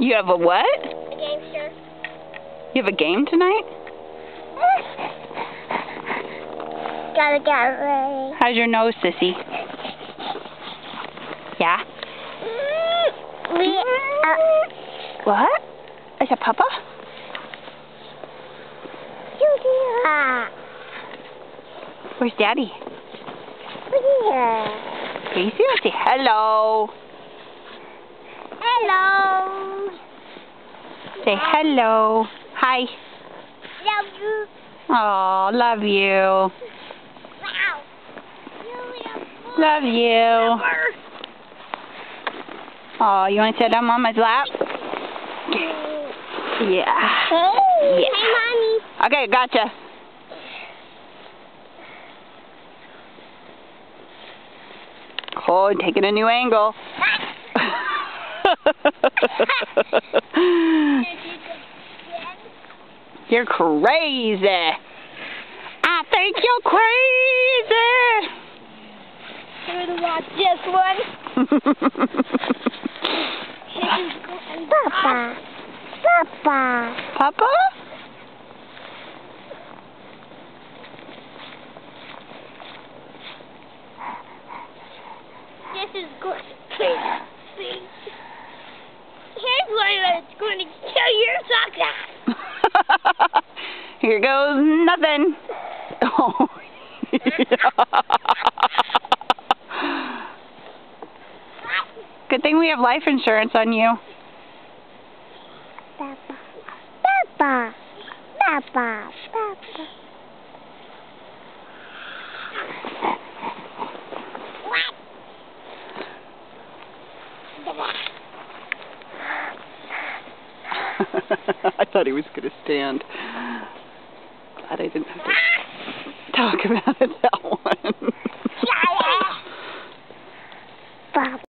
You have a what? A gamester. You have a game tonight? Gotta get ready. How's your nose, sissy? Yeah? What? Is that Papa? Where's Daddy? Can you see him? Say hello. Hello. Say hello. Hi. Love you. Oh, love you. Wow. Love you. Oh, you want to sit on Mama's lap? Yeah. Hey. Yeah. Hey, Mommy. Okay, gotcha. Oh, taking a new angle. You're crazy. I think you're crazy. I'm gonna watch this one. Papa. Papa. Papa? This is going to crazy. Here's one that's going to kill your socks off. Here goes nothing. Oh. Good thing we have life insurance on you. Papa. Papa. Papa. Papa. I thought he was going to stand. Glad I didn't have to talk about it that one.